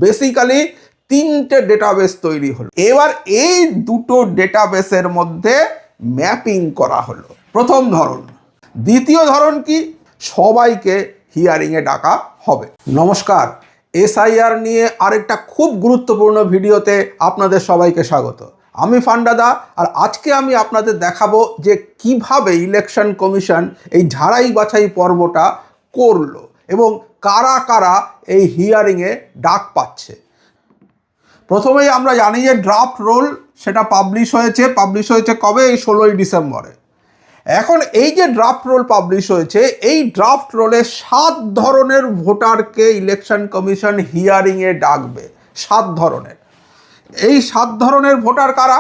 Basically তিনটে database তৈরি হলো। এবার এই দুটো ডেটাবেসের মধ্যে ম্যাপিং করা হলো, প্রথম ধরন। দ্বিতীয় ধরন কি, সবাইকে হিয়ারিংয়ে ডাকা হবে। নমস্কার, এসআইআর নিয়ে আরেকটা খুব গুরুত্বপূর্ণ ভিডিওতে আপনাদের সবাইকে স্বাগত। আমি ফান্ডাদা, আর আজকে আমি আপনাদের দেখাবো যে কিভাবে ইলেকশন কমিশন এই ঝাড়াই বাছাই পর্বটা করলো এবং কারা কারা এই হিয়ারিংয়ে ডাক পাচ্ছে। প্রথমেই আমরা জানি যে ড্রাফট রোল সেটা পাবলিশ হয়েছে কবে? এই 16ই ডিসেম্বরে। এখন এই যে ড্রাফট রোল পাবলিশ হয়েছে, এই ড্রাফট রোলে 7 ধরনের ভোটারকে ইলেকশন কমিশন হিয়ারিংয়ে ডাকবে। 7 ধরনের। এই 7 ধরনের ভোটার কারা?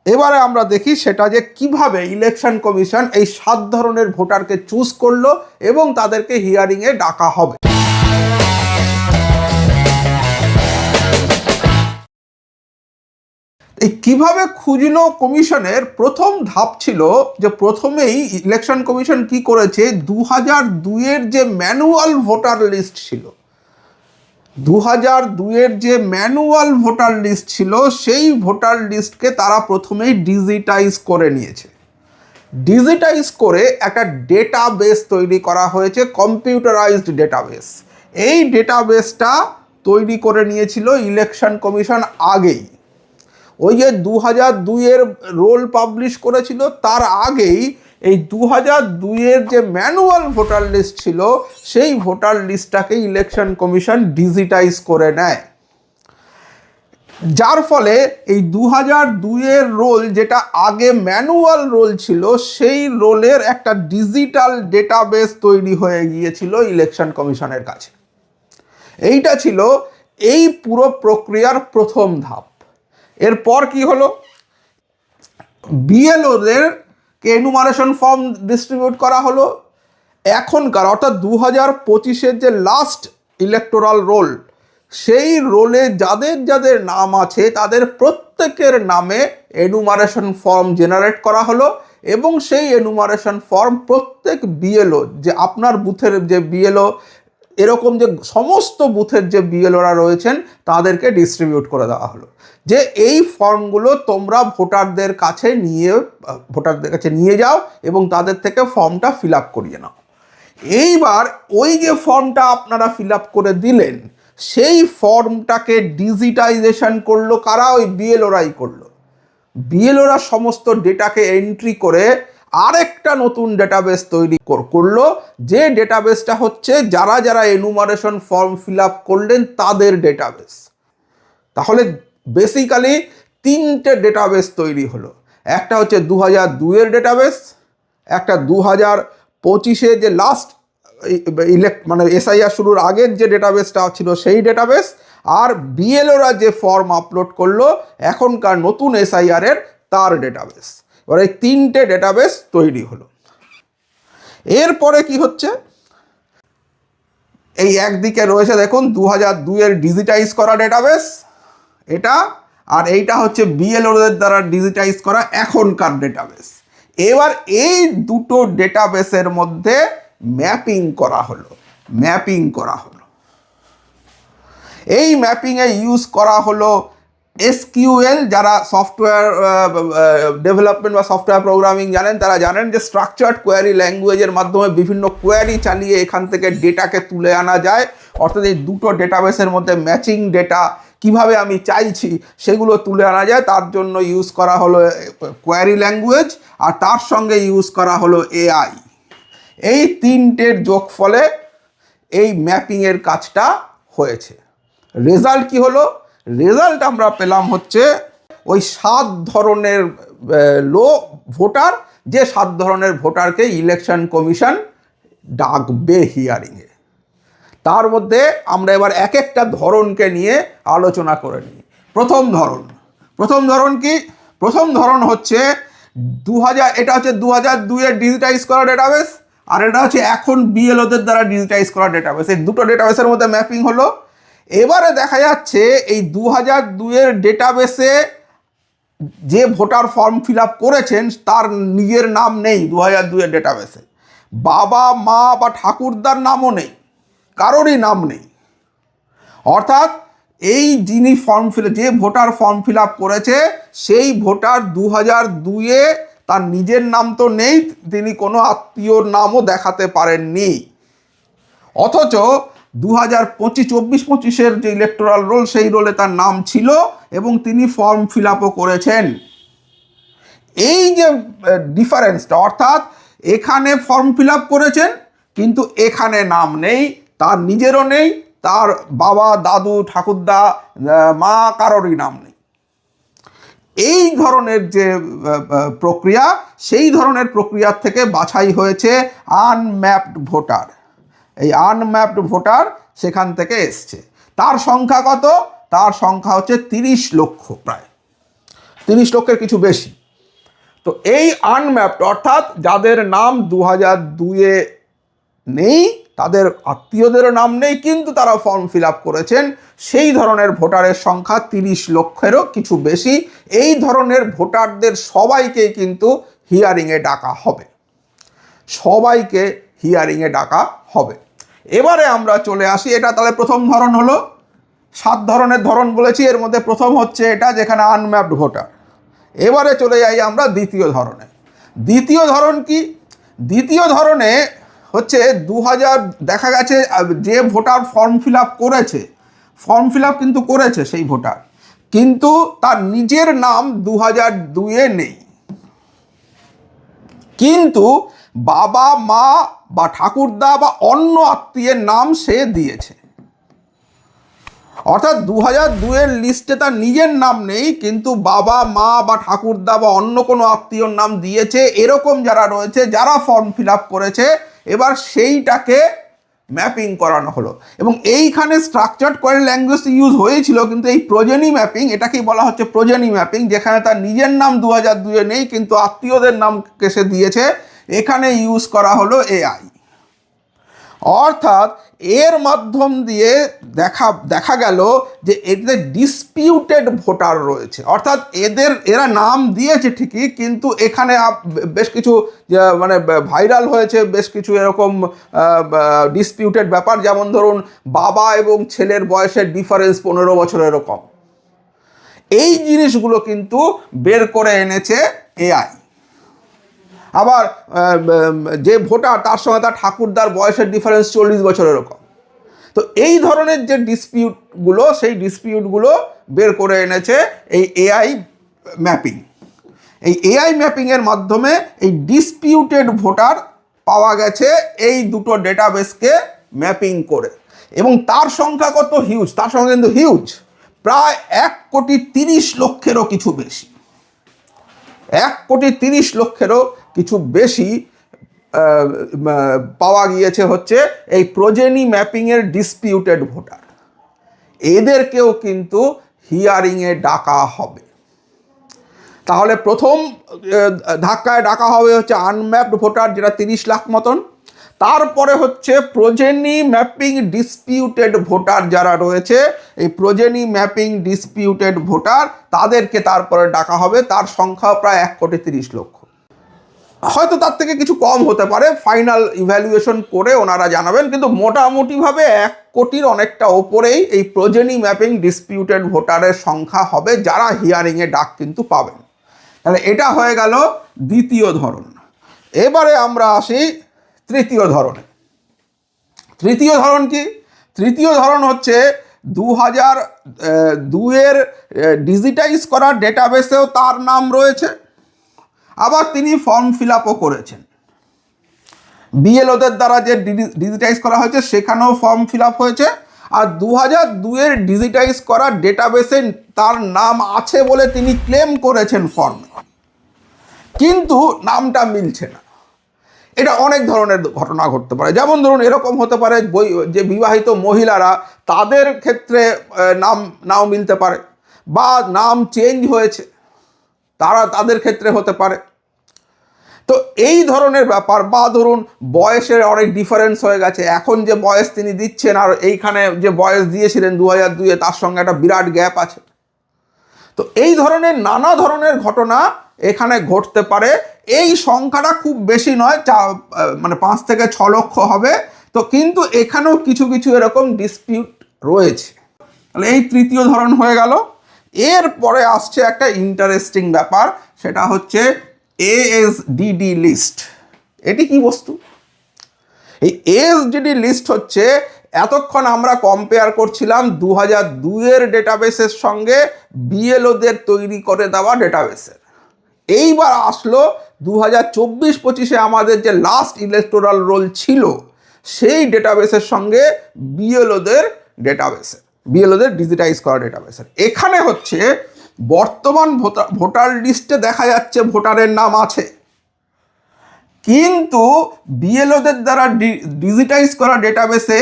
এবারে আমরা দেখি সেটা যে কিভাবে ইলেকশন কমিশন এই 7 ধরনের ভোটারকে চুজ করলো এবং তাদেরকে হিয়ারিংয়ে ডাকা হবে। এই কিভাবে খুঁজলো কমিশনের প্রথম ধাপ ছিল যে প্রথমেই ইলেকশন কমিশন কি করেছে, 2002-এর যে ম্যানুয়াল ভোটার লিস্ট ছিল, 2002-এর যে ম্যানুয়াল ভোটার লিস্ট ছিল, সেই ভোটার লিস্টকে তারা প্রথমেই ডিজিটাইজ করে নিয়েছে। ডিজিটাইজ করে একটা ডেটাবেস তৈরি করা হয়েছে, কম্পিউটারাইজড ডেটাবেস। এই ডেটাবেসটা তৈরি করে নিয়েছিল ইলেকশন কমিশন আগেই। ওই যে 2002-এর রোল পাবলিশ করেছিল, তার আগেই এই 2002-এর যে ম্যানুয়াল ভোটার লিস্ট ছিল, সেই ভোটার লিস্টটাকে ইলেকশন কমিশন ডিজিটাইজ করে নেয়। যার ফলে এই 2002-এর রোল, যেটা আগে ম্যানুয়াল রোল ছিল, সেই রোলের একটা ডিজিটাল ডেটাবেস তৈরি হয়ে গিয়েছিল ইলেকশন কমিশনের কাছে। এইটা ছিল এই পুরো প্রক্রিয়ার প্রথম ধাপ। এরপর কি হলো, বিএলওদেরকে এনুমারেশন ফর্ম ডিস্ট্রিবিউট করা হলো। এখনকার অর্থাৎ 2025-এর যে লাস্ট ইলেকটোরাল রোল, সেই রোলে যাদের যাদের নাম আছে তাদের প্রত্যেকের নামে এনুমারেশন ফর্ম জেনারেট করা হলো এবং সেই এনুমারেশন ফর্ম প্রত্যেক বিএলও, যে আপনার বুথের যে বিএলও, এরকম যে সমস্ত বুথের যে বিএলওরা রয়েছেন তাদেরকে ডিস্ট্রিবিউট করে দেওয়া হলো যে এই ফর্মগুলো তোমরা ভোটারদের কাছে নিয়ে যাও এবং তাদের থেকে ফর্মটা ফিল আপ করিয়ে নাও। এইবার ওই যে ফর্মটা আপনারা ফিল আপ করে দিলেন, সেই ফর্মটাকে ডিজিটাইজেশন করলো কারা? ওই বিএলওরাই করলো। বিএলওরা সমস্ত ডেটাকে এন্ট্রি করে আরেকটা নতুন ডেটাবেস তৈরি করলো, যে ডেটাবেসটা হচ্ছে যারা যারা এনুমারেশন ফর্ম ফিল আপ করলেন তাদের ডেটাবেস। তাহলে বেসিক্যালি 3টে ডেটাবেস তৈরি হলো। একটা হচ্ছে 2002-এর ডেটাবেস, একটা 2025-এ যে লাস্ট এসআইআর শুরুর আগের যে ডেটাবেসটা ছিল সেই ডেটাবেস, আর বিএলওরা যে ফর্ম আপলোড করলো এখনকার নতুন এসআইআরের তার ডেটাবেস। এবার এই 3টে ডেটাবেস তৈরি হলো। এরপরে কি হচ্ছে, এই একদিকে রয়েছে দেখুন 2002-এর ডিজিটাইজ করা ডেটাবেস এটা, আর এইটা হচ্ছে বিএলওদের দ্বারা ডিজিটাইজ করা এখনকার ডেটাবেস। এবার এই দুটো ডেটাবেসের মধ্যে ম্যাপিং করা হলো। এই ম্যাপিংয়ে ইউজ করা হলো এসকিউএল। যারা সফটওয়্যার ডেভেলপমেন্ট বা সফটওয়্যার প্রোগ্রামিং জানেন তারা জানেন যে স্ট্রাকচার্ড কোয়ারি ল্যাঙ্গুয়েজের মাধ্যমে বিভিন্ন কোয়ারি চালিয়ে এখান থেকে ডেটাকে তুলে আনা যায়। অর্থাৎ এই দুটো ডেটাবেসের মধ্যে ম্যাচিং ডেটা কিভাবে আমি চাইছি সেগুলো তুলে আনা যায়, তার জন্য ইউজ করা হলো কোয়ারি ল্যাঙ্গুয়েজ, আর তার সঙ্গে ইউজ করা হলো এআই। এই 3টের যোগফলে এই ম্যাপিংয়ের কাজটা হয়েছে। রেজাল্ট কি হলো? রেজাল্ট আমরা পেলাম হচ্ছে ওই 7 ধরনের ভোটার, যে 7 ধরনের ভোটারকে ইলেকশন কমিশন ডাকবে হিয়ারিংয়ে। তার মধ্যে আমরা এবার এক একটা ধরনকে নিয়ে আলোচনা করে নিই। প্রথম ধরন কি? প্রথম ধরন হচ্ছে এটা হচ্ছে 2002-এর ডিজিটাইজ করা ডেটাবেস, আর এটা হচ্ছে এখন বিএলওদের দ্বারা ডিজিটাইজ করা ডেটাবেস। এই দুটো ডেটাবেসের মধ্যে ম্যাপিং হলো। এবারে দেখা যাচ্ছে এই 2002-এর ডেটাবেসে যে ভোটার ফর্ম ফিল আপ করেছেন তার নিজের নাম নেই 2002-এর ডেটাবেসে, বাবা মা বা ঠাকুরদার নামও নেই, কারোরই নাম নেই। অর্থাৎ এই যিনি যে ভোটার ফর্ম ফিল আপ করেছে সেই ভোটার 2002-এ তার নিজের নাম তো নেই, তিনি কোনো আত্মীয়র নামও দেখাতে পারেননি। অথচ 2024-25-এর যে ইলেকটোরাল রোল সেই রোলে তার নাম ছিল এবং তিনি ফর্ম ফিল আপও করেছেন। এই যে ডিফারেন্সটা, অর্থাৎ এখানে ফর্ম ফিল আপ করেছেন কিন্তু এখানে নাম নেই, তার নিজেরও নেই, তার বাবা, দাদু, ঠাকুরদা, মা, কারোরই নাম নেই। এই ধরনের যে প্রক্রিয়া, সেই ধরনের প্রক্রিয়ার থেকে বাছাই হয়েছে আনম্যাপড ভোটার। এই আনম্যাপড ভোটার সেখান থেকে এসছে। তার সংখ্যা কত? তার সংখ্যা হচ্ছে 30 লক্ষ, প্রায় 30 লক্ষের কিছু বেশি। তো এই আনম্যাপড অর্থাৎ যাদের নাম 2002-এ নেই, তাদের আত্মীয়দেরও নাম নেই কিন্তু তারা ফর্ম ফিল আপ করেছেন, সেই ধরনের ভোটারের সংখ্যা 30 লক্ষেরও কিছু বেশি। এই ধরনের ভোটারদের সবাইকেই কিন্তু হিয়ারিংয়ে ডাকা হবে, সবাইকে হিয়ারিংয়ে ডাকা হবে। এবারে আমরা চলে আসি, এটা তাহলে প্রথম ধরন হলো। 7 ধরনের ধরন বলেছি, এর মধ্যে প্রথম হচ্ছে এটা যেখানে আনম্যাপড ভোটার। এবারে চলে যাই আমরা দ্বিতীয় ধরনে। দ্বিতীয় ধরন কি? দ্বিতীয় ধরনে হচ্ছে 2000 দেখা গেছে যে ভোটার ফর্ম ফিল আপ করেছে, ফর্ম ফিল আপ কিন্তু করেছে সেই ভোটার, কিন্তু তার নিজের নাম 2002-এ নেই, কিন্তু বাবা, মা বা ঠাকুরদা বা অন্য আত্মীয়ের নাম সে দিয়েছে। অর্থাৎ 2002-এর লিস্টে তার নিজের নাম নেই কিন্তু বাবা, মা বা ঠাকুরদা বা অন্য কোনো আত্মীয়র নাম দিয়েছে, এরকম যারা রয়েছে, যারা ফর্ম ফিল আপ করেছে, এবার সেইটাকে ম্যাপিং করানো হলো। এবং এইখানে স্ট্রাকচার্ড কোয়ারি ল্যাঙ্গুয়েজ ইউজ হয়েছিল, কিন্তু এই প্রোজেনি ম্যাপিং, এটাকেই বলা হচ্ছে প্রোজেনি ম্যাপিং, যেখানে তার নিজের নাম 2002-এ নেই কিন্তু আত্মীয়দের নামকে সে দিয়েছে, এখানে ইউজ করা হলো এআই। অর্থাৎ এর মাধ্যম দিয়ে দেখা গেল যে এতে ডিসপিউটেড ভোটার রয়েছে, অর্থাৎ এরা নাম দিয়েছে ঠিকই কিন্তু এখানে বেশ কিছু মানে ভাইরাল হয়েছে বেশ কিছু এরকম ডিসপিউটেড ব্যাপার, যেমন ধরুন বাবা এবং ছেলের বয়সের ডিফারেন্স 15 বছর এরকম। এই জিনিসগুলো কিন্তু বের করে এনেছে এআই। আবার যে ভোটার তার সঙ্গে তার ঠাকুরদার বয়সের ডিফারেন্স 40 বছর এরকম। তো এই ধরনের যে ডিসপিউটগুলো, সেই ডিসপিউটগুলো বের করে এনেছে এই এআই ম্যাপিং। এই এআই ম্যাপিংয়ের মাধ্যমে এই ডিসপিউটেড ভোটার পাওয়া গেছে এই দুটো ডেটাবেসকে ম্যাপিং করে, এবং তার সংখ্যা কত হিউজ, তার সংখ্যা কিন্তু হিউজ, প্রায় 1,30,00,000-এরও কিছু বেশি, 1,30,00,000-এরও কিছু বেশি পাওয়া গিয়েছে হচ্ছে এই প্রোজেনি ম্যাপিংয়ের ডিসপিউটেড ভোটার। এদেরকেও কিন্তু হিয়ারিংয়ে ডাকা হবে। তাহলে প্রথম ধাক্কায় ডাকা হবে হচ্ছে আনম্যাপড ভোটার, যেটা 30 লাখ মতন। তারপরে হচ্ছে প্রোজেনি ম্যাপিং ডিসপিউটেড ভোটার যারা রয়েছে, এই প্রোজেনি ম্যাপিং ডিসপিউটেড ভোটার তাদেরকে তারপরে ডাকা হবে, তার সংখ্যা প্রায় 1,30,00,000। হয়তো তার থেকে কিছু কম হতে পারে, ফাইনাল ইভ্যালুয়েশন করে ওনারা জানাবেন, কিন্তু মোটামুটিভাবে 1 কোটির অনেকটা ওপরেই এই প্রোজেনি ম্যাপিং ডিসপিউটেড ভোটারের সংখ্যা হবে যারা হিয়ারিংয়ে ডাক কিন্তু পাবেন। তাহলে এটা হয়ে গেল দ্বিতীয় ধরন। এবারে আমরা আসি তৃতীয় ধরনে। তৃতীয় ধরন কি? তৃতীয় ধরন হচ্ছে 2002-এর ডিজিটাইজ করা ডেটাবেসেও তার নাম রয়েছে, আবার তিনি ফর্ম ফিল আপও করেছেন, বিএলওদের দ্বারা যে ডিজিটাইজ করা হয়েছে সেখানেও ফর্ম ফিল আপ হয়েছে, আর 2002-এর ডিজিটাইজ করা ডেটাবেসে তার নাম আছে বলে তিনি ক্লেম করেছেন ফর্মে, কিন্তু নামটা মিলছে না। এটা অনেক ধরনের ঘটনা ঘটতে পারে, যেমন ধরুন এরকম হতে পারে যে বিবাহিত মহিলারা, তাদের ক্ষেত্রে নাও মিলতে পারে, বা নাম চেঞ্জ হয়েছে তাদের ক্ষেত্রে হতে পারে। তো এই ধরনের ব্যাপার, বা ধরুন বয়সের অনেক ডিফারেন্স হয়ে গেছে, এখন যে বয়স তিনি দিচ্ছেন আর এইখানে যে বয়স দিয়েছিলেন 2002-এ তার সঙ্গে একটা বিরাট গ্যাপ আছে। তো এই ধরনের নানা ধরনের ঘটনা এখানে ঘটতে পারে। এই সংখ্যাটা খুব বেশি নয়, মানে 5 থেকে 6 লক্ষ হবে। তো কিন্তু এখানেও কিছু কিছু এরকম ডিসপিউট রয়েছে। তাহলে এই তৃতীয় ধরন হয়ে গেল। এরপরে আসছে একটা ইন্টারেস্টিং ব্যাপার, সেটা হচ্ছে এএসডিডি লিস্ট। এটি কি বস্তু? এই এএসডিডি লিস্ট হচ্ছে, এতক্ষণ আমরা কম্পেয়ার করছিলাম 2002-এর ডেটাবেসের সঙ্গে বিএলওদের তৈরি করে দেওয়া ডেটাবেসের। এইবার আসলো 2024-25-এ আমাদের যে লাস্ট ইলেকটোরাল রোল ছিল সেই ডেটাবেসের সঙ্গে বিএলওদের ডিজিটাইজ করা ডেটাবেসের। এখানে হচ্ছে বর্তমান ভোটার লিস্টে দেখা যাচ্ছে ভোটারের নাম আছে, কিন্তু বিএলওদের দ্বারা ডিজিটাইজ করা ডেটাবেসে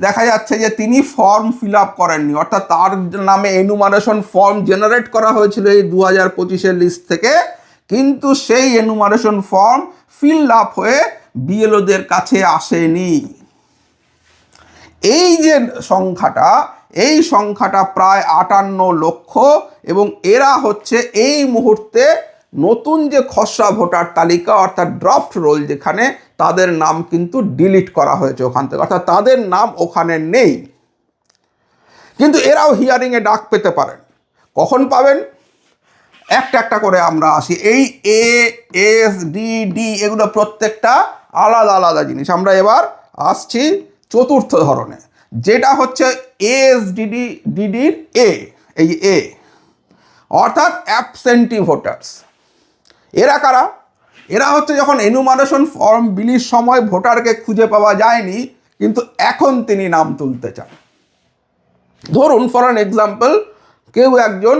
দেখা যাচ্ছে যে তিনি ফর্ম ফিল আপ করেননি, অর্থাৎ তার নামে এনুমারেশন ফর্ম জেনারেট করা হয়েছিল এই 2025-এর লিস্ট থেকে, কিন্তু সেই এনুমারেশন ফর্ম ফিল আপ হয়ে বিএলওদের কাছে আসেনি। এই যে সংখ্যাটা প্রায় 58 লক্ষ, এবং এরা হচ্ছে এই মুহূর্তে নতুন যে খসড়া ভোটার তালিকা অর্থাৎ ড্রাফট রোল, যেখানে তাদের নাম কিন্তু ডিলিট করা হয়েছে ওখান থেকে, অর্থাৎ তাদের নাম ওখানে নেই। কিন্তু এরাও হিয়ারিংয়ে ডাক পেতে পারেন। কখন পাবেন? একটা একটা করে আমরা আসি। এই এএসডিডি এগুলো প্রত্যেকটা আলাদা আলাদা জিনিস। আমরা এবার আসছি চতুর্থ ধরনে, যেটা হচ্ছে এএসডিডির এই এ, অর্থাৎ অ্যাবসেন্টি ভোটার্স। এরা কারা? এরা হচ্ছে যখন এনুমারেশন ফর্ম বিলির সময় ভোটারকে খুঁজে পাওয়া যায়নি, কিন্তু এখন তিনি নাম তুলতে চান। ধরুন ফর অ্যান এক্সাম্পল, কেউ একজন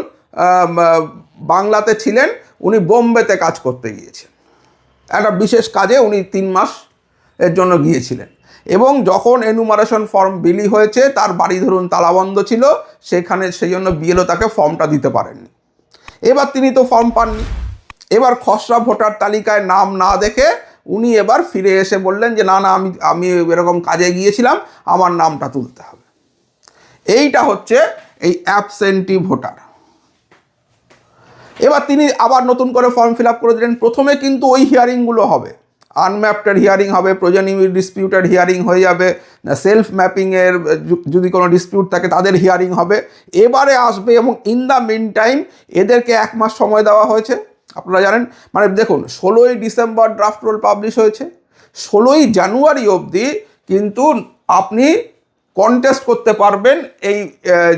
বাংলাতে ছিলেন, উনি বোম্বেতে কাজ করতে গিয়েছেন, একটা বিশেষ কাজে উনি 3 মাস এর জন্য গিয়েছিলেন, এবং যখন এনুমারেশন ফর্ম বিলি হয়েছে তার বাড়ি ধরুন তালাবন্ধ ছিল, সেখানে সেই জন্য বিএলও তাকে ফর্মটা দিতে পারেননি। এবার তিনি তো ফর্ম পাননি। এবার খসড়া ভোটার তালিকায় নাম না দেখে উনি এবার ফিরে এসে বললেন যে না আমি এরকম কাজে গিয়েছিলাম, আমার নামটা তুলতে হবে। এইটা হচ্ছে এই অ্যাবসেন্টি ভোটার। এবার তিনি আবার নতুন করে ফর্ম ফিল আপ করে দিলেন। প্রথমে কিন্তু ওই হিয়ারিংগুলো হবে, আনম্যাপটেড হিয়ারিং হবে, প্রোজেনি ডিসপিউটেড হিয়ারিং হয়ে যাবে, সেলফ ম্যাপিংয়ের যদি কোনো ডিসপিউট থাকে তাদের হিয়ারিং হবে, এবারে আসবে। এবং ইন দ্য মিন টাইম এদেরকে 1 মাস সময় দেওয়া হয়েছে। আপনারা জানেন, মানে দেখুন 16ই ডিসেম্বর ড্রাফট রোল পাবলিশ হয়েছে, 16ই জানুয়ারি অবধি কিন্তু আপনি কন্টেস্ট করতে পারবেন এই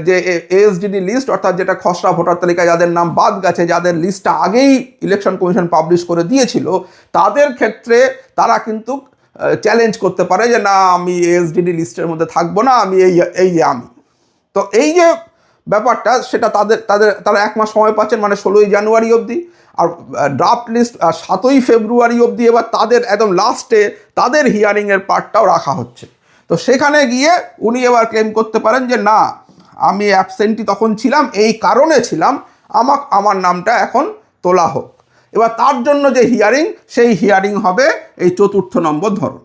যে এএসডিডি লিস্ট, অর্থাৎ যেটা খসড়া ভোটার তালিকায় যাদের নাম বাদ গেছে, যাদের লিস্টটা আগেই ইলেকশন কমিশন পাবলিশ করে দিয়েছিল, তাদের ক্ষেত্রে তারা কিন্তু চ্যালেঞ্জ করতে পারে যে না আমি এএসডিডি লিস্টের মধ্যে থাকবো না, আমি আমি। তো এই যে ব্যাপারটা, সেটা তারা 1 মাস সময় পাচ্ছেন, মানে 16ই জানুয়ারি অবধি। আর ড্রাফট লিস্ট 7ই ফেব্রুয়ারি অবধি এবার তাদের একদম লাস্টে তাদের হিয়ারিংয়ের পার্টটাও রাখা হচ্ছে। তো সেখানে গিয়ে উনি এবার ক্লেম করতে পারেন যে না আমি অ্যাবসেন্টি তখন ছিলাম, এই কারণে ছিলাম, আমার নামটা এখন তোলা হোক। এবার তার জন্য যে হিয়ারিং, সেই হিয়ারিং হবে এই 4র্থ নম্বর ধরন।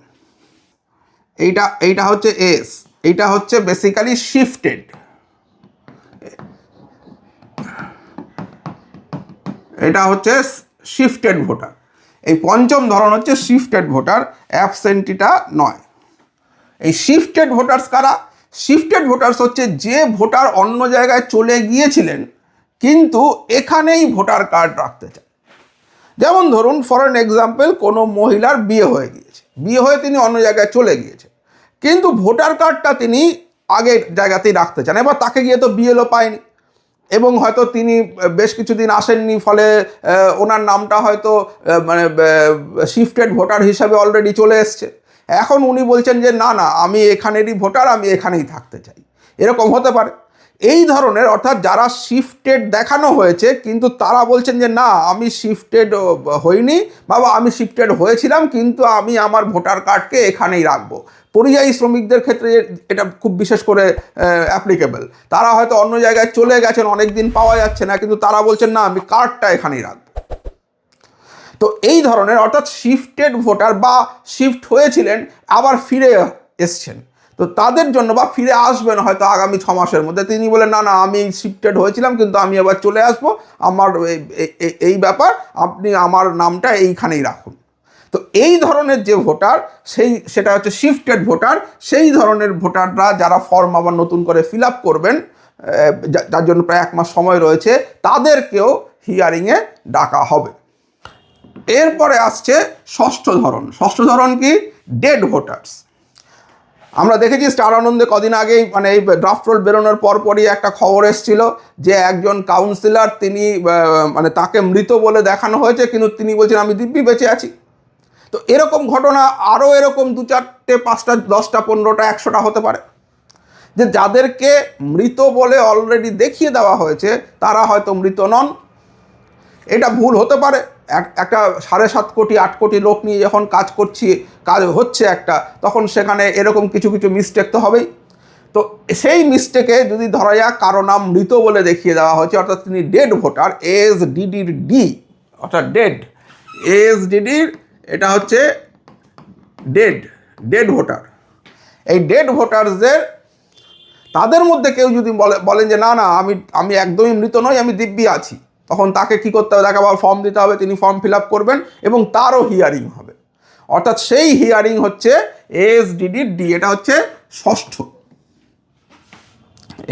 এইটা হচ্ছে এস, এইটা হচ্ছে বেসিক্যালি শিফটেড। এটা হচ্ছে শিফটেড ভোটার। এই 5ম ধরন হচ্ছে শিফটেড ভোটার, অ্যাবসেন্টিটা নয়। এই শিফটেড ভোটার্স কারা? শিফটেড ভোটার্স হচ্ছে যে ভোটার অন্য জায়গায় চলে গিয়েছিলেন কিন্তু এখানেই ভোটার কার্ড রাখতে চান। যেমন ধরুন ফর অ্যান এক্সাম্পল, কোনো মহিলার বিয়ে হয়ে গিয়েছে, বিয়ে হয়ে তিনি অন্য জায়গায় চলে গিয়েছেন, কিন্তু ভোটার কার্ডটা তিনি আগের জায়গাতেই রাখতে চান। এবার তাকে গিয়ে তো বিএলও পায়নি, এবং হয়তো তিনি বেশ কিছুদিন আসেননি, ফলে ওনার নামটা হয়তো মানে শিফটেড ভোটার হিসাবে অলরেডি চলে এসছে। এখন উনি বলছেন যে না আমি এখানেরই ভোটার, আমি এখানেই থাকতে চাই, এরকম হতে পারে। এই ধরনের, অর্থাৎ যারা শিফটেড দেখানো হয়েছে কিন্তু তারা বলছেন যে না আমি শিফটেড হইনি, বাবা আমি শিফটেড হয়েছিলাম কিন্তু আমি আমার ভোটার কার্ডকে এখানেই রাখবো। পরিযায়ী শ্রমিকদের ক্ষেত্রে এটা খুব বিশেষ করে অ্যাপ্লিকেবল। তারা হয়তো অন্য জায়গায় চলে গেছেন, অনেক দিন পাওয়া যাচ্ছে না, কিন্তু তারা বলছেন না আমি কার্ডটা এখানেই রাখবো। তো এই ধরনের, অর্থাৎ শিফটেড ভোটার বা শিফট হয়েছিলেন আবার ফিরে এসছেন, তো তাদের জন্য, বা ফিরে আসবেন হয়তো আগামী 6 মাসের মধ্যে, তিনি বলেন না আমি শিফটেড হয়েছিলাম কিন্তু আমি এবার চলে আসবো, আমার এই ব্যাপার, আপনি আমার নামটা এইখানেই রাখুন। তো এই ধরনের যে ভোটার, সেটা হচ্ছে শিফটেড ভোটার। সেই ধরনের ভোটাররা যারা ফর্ম আবার নতুন করে ফিল আপ করবেন, যার জন্য প্রায় 1 মাস সময় রয়েছে, তাদেরকেও হিয়ারিংয়ে ডাকা হবে। এরপরে আসছে ষষ্ঠ ধরন। ষষ্ঠ ধরন কি? Dead voters. আমরা দেখেছি স্টার আনন্দে কদিন আগেই মানে এই ড্রাফট রোল বেরোনোর পরপরই একটা খবর এসেছিল যে একজন কাউন্সিলর তিনি মানে তাকে মৃত বলে দেখানো হয়েছে, কিন্তু তিনি বলছেন আমি দিব্যি বেঁচে আছি। তো এরকম ঘটনা আরও এরকম 2, 4, 5টা, 10টা, 15টা, 100টা হতে পারে, যে যাদেরকে মৃত বলে অলরেডি দেখিয়ে দেওয়া হয়েছে তারা হয়তো মৃত নন। এটা ভুল হতে পারে। একটা 7.5 কোটি 8 কোটি লোক নিয়ে যখন কাজ হচ্ছে একটা, তখন সেখানে এরকম কিছু কিছু মিস্টেক তো হবেই। তো সেই মিস্টেকে যদি ধরা যাক কারো নাম মৃত বলে দেখিয়ে দেওয়া হয়েছে, অর্থাৎ তিনি ডেড ভোটার, এসডিডির ডি, অর্থাৎ এসডিডির এটা হচ্ছে ডেড ভোটার। এই ডেড ভোটারসদের তাদের মধ্যে কেউ যদি বলেন যে না না আমি একদমই মৃত নই, আমি দিব্যি আছি, তখন তাকে কি করতে হবে? তাকে আবার ফর্ম দিতে হবে, তিনি ফর্ম ফিল আপ করবেন এবং তারও হিয়ারিং হবে। অর্থাৎ সেই হিয়ারিং হচ্ছে এসডিডির ডি, এটা হচ্ছে ষষ্ঠ।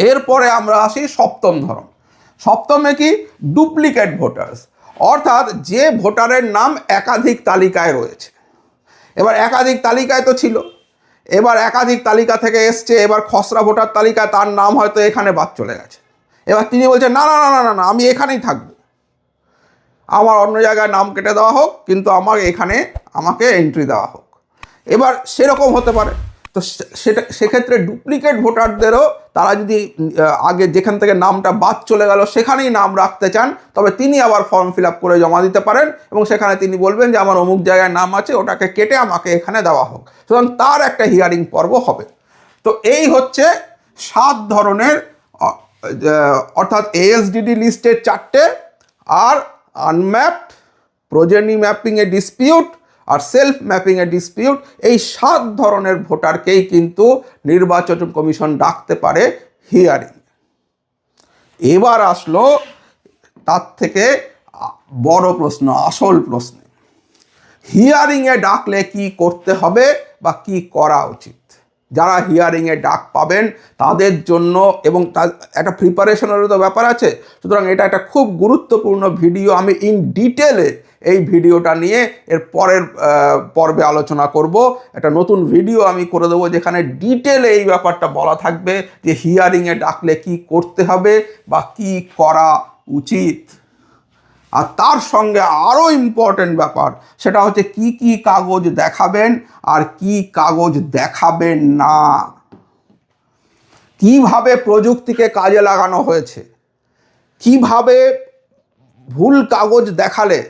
এরপরে আমরা আসি সপ্তম ধরন। সপ্তমে কি? ডুপ্লিকেট ভোটার্স, অর্থাৎ যে ভোটারের নাম একাধিক তালিকায় রয়েছে। এবার একাধিক তালিকায় তো ছিল, এবার একাধিক তালিকা থেকে এসছে, এবার খসড়া ভোটার তালিকায় তার নাম হয়তো এখানে বাদ চলে গেছে। এবার তিনি বলছেন না না না না না আমি এখানেই থাকবো, আমার অন্য জায়গায় নাম কেটে দেওয়া হোক, কিন্তু আমাকে এন্ট্রি দেওয়া হোক। এবার সেরকম হতে পারে। তো সেক্ষেত্রে ডুপ্লিকেট ভোটারদেরও তারা যদি আগে যেখান থেকে নামটা বাদ চলে গেল সেখানেই নাম রাখতে চান, তবে তিনি আবার ফর্ম ফিল আপ করে জমা দিতে পারেন এবং সেখানে তিনি বলবেন যে আমার অমুক জায়গায় নাম আছে, ওটাকে কেটে আমাকে এখানে দেওয়া হোক। সুতরাং তার একটা হিয়ারিং পর্ব হবে। তো এই হচ্ছে 7 ধরনের, অর্থাৎ এএসডিডি লিস্টের 4টে, আর আনম্যাপড, প্রোজেনি ম্যাপিংয়ে ডিসপিউট আর সেলফ ম্যাপিংয়ে ডিসপিউট, এই 7 ধরনের ভোটারকেই কিন্তু নির্বাচন কমিশন ডাকতে পারে হিয়ারিং। এবার আসলো তার থেকে বড় প্রশ্ন, আসল প্রশ্ন, হিয়ারিংয়ে ডাকলে কি করতে হবে বা কি করা উচিত? যারা হিয়ারিংয়ে ডাক পাবেন তাদের জন্য, এবং তার একটা প্রিপারেশনেরও তো ব্যাপার আছে, সুতরাং এটা একটা খুব গুরুত্বপূর্ণ ভিডিও। আমি ইন ডিটেলে এই ভিডিওটা নিয়ে এর পরের পর্বে আলোচনা করব। একটা নতুন ভিডিও আমি করে দেবো যেখানে ডিটেলে এই ব্যাপারটা বলা থাকবে যে হিয়ারিংয়ে ডাকলে কি করতে হবে বা কি করা উচিত। আর তার সঙ্গে আরও ইম্পর্টেন্ট ব্যাপার, সেটা হচ্ছে কি কি কাগজ দেখাবেন আর কি কাগজ দেখাবেন না, কিভাবে প্রযুক্তিকে কাজে লাগানো হয়েছে, কিভাবে ভুল কাগজ দেখালে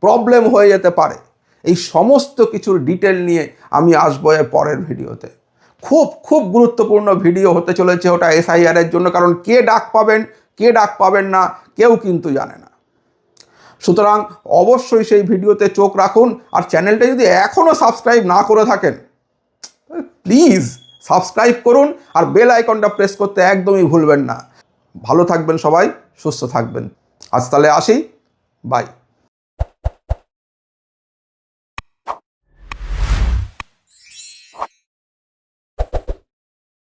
প্রবলেম হয়ে যেতে পারে, এই সমস্ত কিছুর ডিটেল নিয়ে আমি আসবো এর পরের ভিডিওতে। খুব খুব গুরুত্বপূর্ণ ভিডিও হতে চলেছে ওটা এসআইআরের জন্য, কারণ কে ডাক পাবেন কে ডাক পাবেন না কেউ কিন্তু জানে না। সুতরাং অবশ্যই সেই ভিডিওতে চোখ রাখুন। আর চ্যানেলটা যদি এখনও সাবস্ক্রাইব না করে থাকেন, প্লিজ সাবস্ক্রাইব করুন আর বেল আইকনটা প্রেস করতে একদমই ভুলবেন না। ভালো থাকবেন সবাই, সুস্থ থাকবেন। আজ তাহলে আসি, বাই।